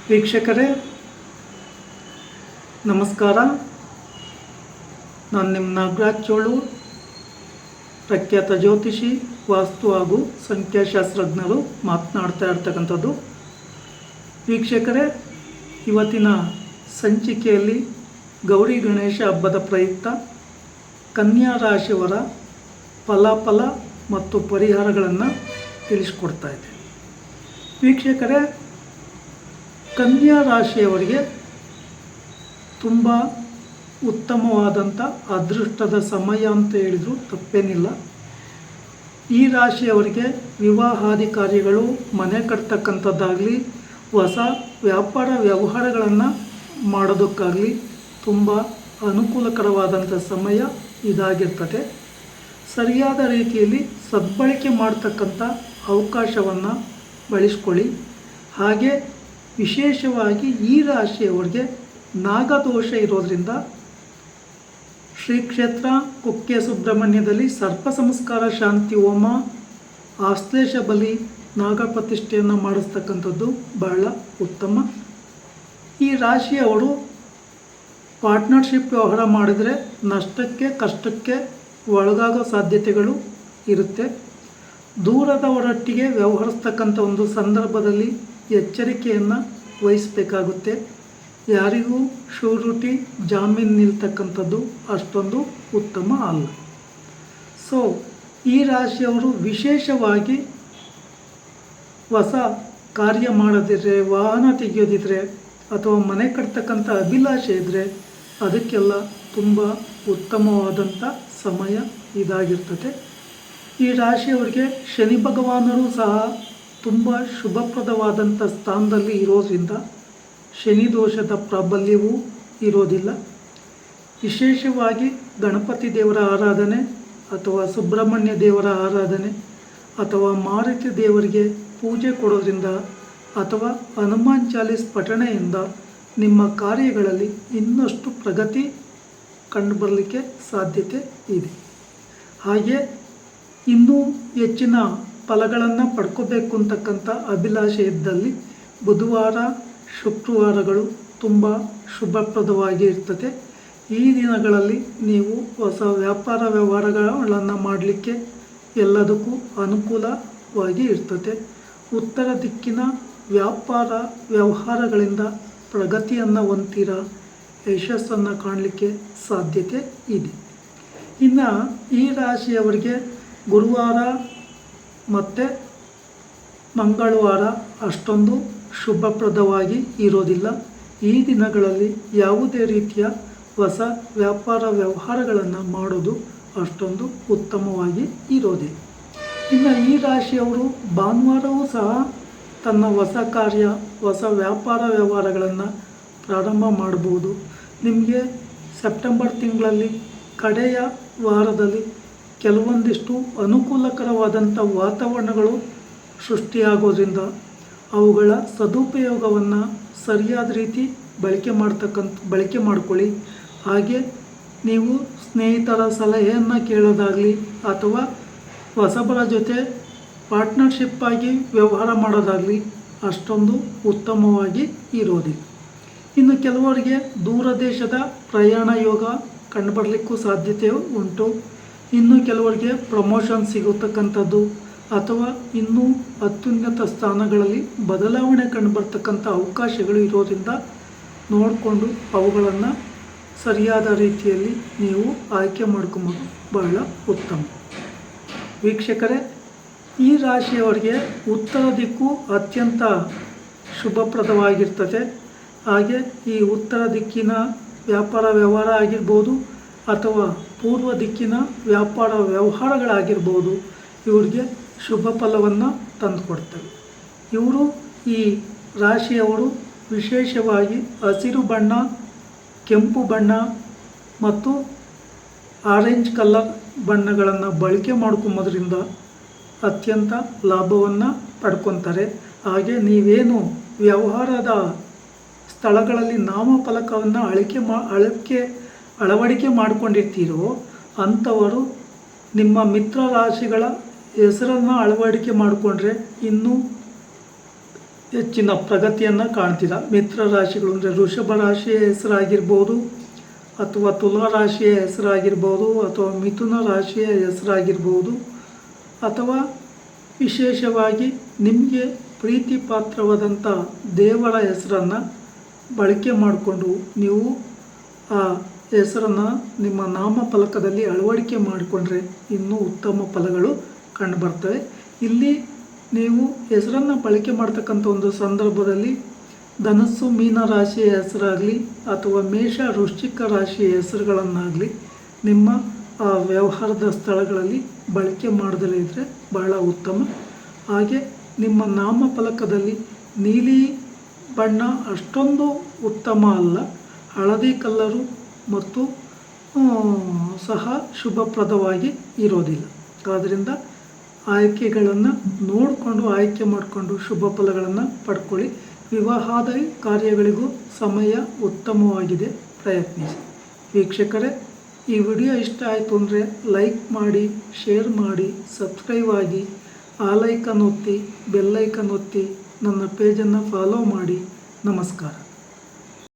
ವೀಕ್ಷಕರೇ ನಮಸ್ಕಾರ. ನಾನು ನಿಮ್ಮ ನಾಗರಾಜ್ ಚೋಳು, ಪ್ರಖ್ಯಾತ ಜ್ಯೋತಿಷಿ, ವಾಸ್ತು ಹಾಗೂ ಸಂಖ್ಯಾಶಾಸ್ತ್ರಜ್ಞರು ಮಾತನಾಡ್ತಾ ಇರ್ತಕ್ಕಂಥದ್ದು. ವೀಕ್ಷಕರೇ, ಇವತ್ತಿನ ಸಂಚಿಕೆಯಲ್ಲಿ ಗೌರಿ ಗಣೇಶ ಹಬ್ಬದ ಪ್ರಯುಕ್ತ ಕನ್ಯಾ ರಾಶಿಯವರ ಫಲಾಫಲ ಮತ್ತು ಪರಿಹಾರಗಳನ್ನು ತಿಳಿಸ್ಕೊಡ್ತಾ ಇದೆ. ವೀಕ್ಷಕರೇ, ಕನ್ಯಾ ರಾಶಿಯವರಿಗೆ ತುಂಬ ಉತ್ತಮವಾದಂಥ ಅದೃಷ್ಟದ ಸಮಯ ಅಂತ ಹೇಳಿದರೂ ತಪ್ಪೇನಿಲ್ಲ. ಈ ರಾಶಿಯವರಿಗೆ ವಿವಾಹಾದಿ ಕಾರ್ಯಗಳು, ಮನೆ ಕಟ್ತಕ್ಕಂಥದ್ದಾಗಲಿ, ಹೊಸ ವ್ಯಾಪಾರ ವ್ಯವಹಾರಗಳನ್ನು ಮಾಡೋದಕ್ಕಾಗಲಿ ತುಂಬ ಅನುಕೂಲಕರವಾದಂಥ ಸಮಯ ಇದಾಗಿರ್ತದೆ. ಸರಿಯಾದ ರೀತಿಯಲ್ಲಿ ಸದ್ಬಳಕೆ ಮಾಡ್ತಕ್ಕಂಥ ಅವಕಾಶವನ್ನು ಬಳಸ್ಕೊಳ್ಳಿ. ಹಾಗೆ ವಿಶೇಷವಾಗಿ ಈ ರಾಶಿಯವರಿಗೆ ನಾಗದೋಷ ಇರೋದರಿಂದ ಶ್ರೀ ಕ್ಷೇತ್ರ ಕುಕ್ಕೆ ಸುಬ್ರಹ್ಮಣ್ಯದಲ್ಲಿ ಸರ್ಪ ಸಂಸ್ಕಾರ ಶಾಂತಿ ಹೋಮ, ಆಶ್ಲೇಷ ಬಲಿ, ನಾಗ ಪ್ರತಿಷ್ಠೆಯನ್ನು ಮಾಡಿಸ್ತಕ್ಕಂಥದ್ದು ಬಹಳ ಉತ್ತಮ. ಈ ರಾಶಿಯವರು ಪಾರ್ಟ್ನರ್ಶಿಪ್ ವ್ಯವಹಾರ ಮಾಡಿದರೆ ನಷ್ಟಕ್ಕೆ ಕಷ್ಟಕ್ಕೆ ಒಳಗಾಗೋ ಸಾಧ್ಯತೆಗಳು ಇರುತ್ತೆ. ದೂರದವರೊಟ್ಟಿಗೆ ವ್ಯವಹರಿಸ್ತಕ್ಕಂಥ ಒಂದು ಸಂದರ್ಭದಲ್ಲಿ ಎಚ್ಚರಿಕೆಯನ್ನು ವಹಿಸಬೇಕಾಗುತ್ತೆ. ಯಾರಿಗೂ ಶೂರಿಟಿ ಜಾಮೀನು ನಿಲ್ತಕ್ಕಂಥದ್ದು ಅಷ್ಟೊಂದು ಉತ್ತಮ ಅಲ್ಲ. ಸೊ ಈ ರಾಶಿಯವರು ವಿಶೇಷವಾಗಿ ಹೊಸ ಕಾರ್ಯ ಮಾಡೋದಿದ್ರೆ, ವಾಹನ ತೆಗೆಯೋದಿದ್ರೆ ಅಥವಾ ಮನೆ ಕಟ್ತಕ್ಕಂಥ ಅಭಿಲಾಷೆ ಇದ್ದರೆ ಅದಕ್ಕೆಲ್ಲ ತುಂಬ ಉತ್ತಮವಾದಂಥ ಸಮಯ ಇದಾಗಿರ್ತದೆ. ಈ ರಾಶಿಯವರಿಗೆ ಶನಿ ಭಗವಾನರು ಸಹ ತುಂಬ ಶುಭಪ್ರದವಾದಂಥ ಸ್ಥಾನದಲ್ಲಿ ಇರೋದರಿಂದ ಶನಿ ದೋಷದ ಪ್ರಾಬಲ್ಯವೂ ಇರೋದಿಲ್ಲ. ವಿಶೇಷವಾಗಿ ಗಣಪತಿ ದೇವರ ಆರಾಧನೆ ಅಥವಾ ಸುಬ್ರಹ್ಮಣ್ಯ ದೇವರ ಆರಾಧನೆ ಅಥವಾ ಮಾರುತಿ ದೇವರಿಗೆ ಪೂಜೆ ಕೊಡೋದ್ರಿಂದ ಅಥವಾ ಹನುಮಾನ್ ಚಾಲೀಸ್ ಪಠಣೆಯಿಂದ ನಿಮ್ಮ ಕಾರ್ಯಗಳಲ್ಲಿ ಇನ್ನಷ್ಟು ಪ್ರಗತಿ ಕಂಡುಬರಲಿಕ್ಕೆ ಸಾಧ್ಯತೆ ಇದೆ. ಹಾಗೆ ಇನ್ನೂ ಹೆಚ್ಚಿನ ಫಲಗಳನ್ನು ಪಡ್ಕೋಬೇಕು ಅಂತಕ್ಕಂಥ ಅಭಿಲಾಷೆ ಇದ್ದಲ್ಲಿ ಬುಧವಾರ, ಶುಕ್ರವಾರಗಳು ತುಂಬ ಶುಭಪ್ರದವಾಗಿ ಇರ್ತದೆ. ಈ ದಿನಗಳಲ್ಲಿ ನೀವು ಹೊಸ ವ್ಯಾಪಾರ ವ್ಯವಹಾರಗಳನ್ನು ಮಾಡಲಿಕ್ಕೆ ಎಲ್ಲದಕ್ಕೂ ಅನುಕೂಲವಾಗಿ ಇರ್ತದೆ. ಉತ್ತರ ದಿಕ್ಕಿನ ವ್ಯಾಪಾರ ವ್ಯವಹಾರಗಳಿಂದ ಪ್ರಗತಿಯನ್ನು ಹೊಂದಿರ, ಯಶಸ್ಸನ್ನು ಕಾಣಲಿಕ್ಕೆ ಸಾಧ್ಯತೆ ಇದೆ. ಇನ್ನು ಈ ರಾಶಿಯವರಿಗೆ ಗುರುವಾರ ಮತ್ತು ಮಂಗಳವಾರ ಅಷ್ಟೊಂದು ಶುಭಪ್ರದವಾಗಿ ಇರೋದಿಲ್ಲ. ಈ ದಿನಗಳಲ್ಲಿ ಯಾವುದೇ ರೀತಿಯ ಹೊಸ ವ್ಯಾಪಾರ ವ್ಯವಹಾರಗಳನ್ನು ಮಾಡೋದು ಅಷ್ಟೊಂದು ಉತ್ತಮವಾಗಿ ಇರೋದಿಲ್ಲ. ಇನ್ನು ಈ ರಾಶಿಯವರು ಭಾನುವಾರವೂ ಸಹ ತನ್ನ ಹೊಸ ಕಾರ್ಯ, ಹೊಸ ವ್ಯಾಪಾರ ವ್ಯವಹಾರಗಳನ್ನು ಪ್ರಾರಂಭ ಮಾಡ್ಬೋದು. ನಿಮಗೆ ಸೆಪ್ಟೆಂಬರ್ ತಿಂಗಳಲ್ಲಿ ಕಡೆಯ ವಾರದಲ್ಲಿ ಕೆಲವೊಂದಿಷ್ಟು ಅನುಕೂಲಕರವಾದಂಥ ವಾತಾವರಣಗಳು ಸೃಷ್ಟಿಯಾಗೋದ್ರಿಂದ ಅವುಗಳ ಸದುಪಯೋಗವನ್ನು ಸರಿಯಾದ ರೀತಿ ಬಳಕೆ ಮಾಡ್ಕೊಳ್ಳಿ. ಹಾಗೆ ನೀವು ಸ್ನೇಹಿತರ ಸಲಹೆಯನ್ನು ಕೇಳೋದಾಗಲಿ ಅಥವಾ ಹೊಸಬರ ಜೊತೆ ಪಾರ್ಟ್ನರ್ಶಿಪ್ ಆಗಿ ವ್ಯವಹಾರ ಮಾಡೋದಾಗಲಿ ಅಷ್ಟೊಂದು ಉತ್ತಮವಾಗಿ ಇರೋದಿಲ್ಲ. ಇನ್ನು ಕೆಲವರಿಗೆ ದೂರ ದೇಶದ ಪ್ರಯಾಣ ಯೋಗ ಕಂಡುಬರಲಿಕ್ಕೂ ಸಾಧ್ಯತೆ ಉಂಟು. ಇನ್ನು ಕೆಲವರಿಗೆ ಪ್ರಮೋಷನ್ ಸಿಗತಕ್ಕಂಥದ್ದು ಅಥವಾ ಇನ್ನೂ ಅತ್ಯುನ್ನತ ಸ್ಥಾನಗಳಲ್ಲಿ ಬದಲಾವಣೆ ಕಂಡುಬರ್ತಕ್ಕಂಥ ಅವಕಾಶಗಳು ಇರೋದ್ರಿಂದ ನೋಡಿಕೊಂಡು ಅವುಗಳನ್ನು ಸರಿಯಾದ ರೀತಿಯಲ್ಲಿ ನೀವು ಆಯ್ಕೆ ಮಾಡ್ಕೊಂಬೋದು ಬಹಳ ಉತ್ತಮ. ವೀಕ್ಷಕರೇ, ಈ ರಾಶಿಯವರಿಗೆ ಉತ್ತರ ದಿಕ್ಕು ಅತ್ಯಂತ ಶುಭಪ್ರದವಾಗಿರ್ತದೆ. ಹಾಗೆ ಈ ಉತ್ತರ ದಿಕ್ಕಿನ ವ್ಯಾಪಾರ ವ್ಯವಹಾರ ಆಗಿರ್ಬೋದು ಅಥವಾ ಪೂರ್ವ ದಿಕ್ಕಿನ ವ್ಯಾಪಾರ ವ್ಯವಹಾರಗಳಾಗಿರ್ಬೋದು ಇವರಿಗೆ ಶುಭ ಫಲವನ್ನು ತಂದುಕೊಡ್ತವೆ. ಇವರು ಈ ರಾಶಿಯವರು ವಿಶೇಷವಾಗಿ ಹಸಿರು ಬಣ್ಣ, ಕೆಂಪು ಬಣ್ಣ ಮತ್ತು ಆರೆಂಜ್ ಕಲರ್ ಬಣ್ಣಗಳನ್ನು ಬಳಕೆ ಮಾಡ್ಕೊಂಬೋದ್ರಿಂದ ಅತ್ಯಂತ ಲಾಭವನ್ನು ಪಡ್ಕೊತಾರೆ. ಹಾಗೆ ನೀವೇನು ವ್ಯವಹಾರದ ಸ್ಥಳಗಳಲ್ಲಿ ನಾಮಫಲಕವನ್ನು ಅಳವಡಿಕೆ ಮಾಡಿಕೊಂಡಿರ್ತೀರೋ ಅಂಥವರು ನಿಮ್ಮ ಮಿತ್ರ ರಾಶಿಗಳ ಹೆಸರನ್ನು ಅಳವಡಿಕೆ ಮಾಡಿಕೊಂಡ್ರೆ ಇನ್ನೂ ಹೆಚ್ಚಿನ ಪ್ರಗತಿಯನ್ನು ಕಾಣ್ತೀರ. ಮಿತ್ರ ರಾಶಿಗಳು ಅಂದರೆ ವೃಷಭ ರಾಶಿಯ ಹೆಸರಾಗಿರ್ಬೋದು, ಅಥವಾ ತುಲಾ ರಾಶಿಯ ಹೆಸರಾಗಿರ್ಬೋದು, ಅಥವಾ ಮಿಥುನ ರಾಶಿಯ ಹೆಸರಾಗಿರ್ಬೋದು, ಅಥವಾ ವಿಶೇಷವಾಗಿ ನಿಮಗೆ ಪ್ರೀತಿ ಪಾತ್ರವಾದಂಥ ದೇವರ ಹೆಸರನ್ನು ಬಳಕೆ ಮಾಡಿಕೊಂಡು ನೀವು ಆ ಹೆಸರನ್ನು ನಿಮ್ಮ ನಾಮಫಲಕದಲ್ಲಿ ಅಳವಡಿಕೆ ಮಾಡಿಕೊಂಡ್ರೆ ಇನ್ನೂ ಉತ್ತಮ ಫಲಗಳು ಕಂಡುಬರ್ತವೆ. ಇಲ್ಲಿ ನೀವು ಹೆಸರನ್ನು ಬಳಕೆ ಮಾಡ್ತಕ್ಕಂಥ ಒಂದು ಸಂದರ್ಭದಲ್ಲಿ ಧನಸ್ಸು ಮೀನ ರಾಶಿಯ ಹೆಸರಾಗಲಿ ಅಥವಾ ಮೇಷ ವೃಶ್ಚಿಕ ರಾಶಿಯ ಹೆಸರುಗಳನ್ನಾಗಲಿ ನಿಮ್ಮ ಆ ವ್ಯವಹಾರದ ಸ್ಥಳಗಳಲ್ಲಿ ಬಳಕೆ ಮಾಡದಲೇ ಇದ್ದರೆ ಬಹಳ ಉತ್ತಮ. ಹಾಗೆ ನಿಮ್ಮ ನಾಮಫಲಕದಲ್ಲಿ ನೀಲಿ ಬಣ್ಣ ಅಷ್ಟೊಂದು ಉತ್ತಮ ಅಲ್ಲ, ಹಳದಿ ಕಲ್ಲರು ಮತ್ತು ಸಹ ಶುಭಪ್ರದವಾಗಿ ಇರೋದಿಲ್ಲ. ಆದ್ದರಿಂದ ಆಯ್ಕೆಗಳನ್ನು ನೋಡಿಕೊಂಡು ಆಯ್ಕೆ ಮಾಡಿಕೊಂಡು ಶುಭ ಫಲಗಳನ್ನು ಪಡ್ಕೊಳ್ಳಿ. ವಿವಾಹದ ಕಾರ್ಯಗಳಿಗೂ ಸಮಯ ಉತ್ತಮವಾಗಿದೆ, ಪ್ರಯತ್ನಿಸಿ. ವೀಕ್ಷಕರೇ, ಈ ವಿಡಿಯೋ ಇಷ್ಟ ಆಯಿತು ಅಂದರೆ ಲೈಕ್ ಮಾಡಿ, ಶೇರ್ ಮಾಡಿ, ಸಬ್ಸ್ಕ್ರೈಬ್ ಆಗಿ, ಆಲ್ ಐಕನ್ ಒತ್ತಿ, ಬೆಲ್ ಐಕನ್ ಒತ್ತಿ, ನನ್ನ ಪೇಜನ್ನು ಫಾಲೋ ಮಾಡಿ. ನಮಸ್ಕಾರ.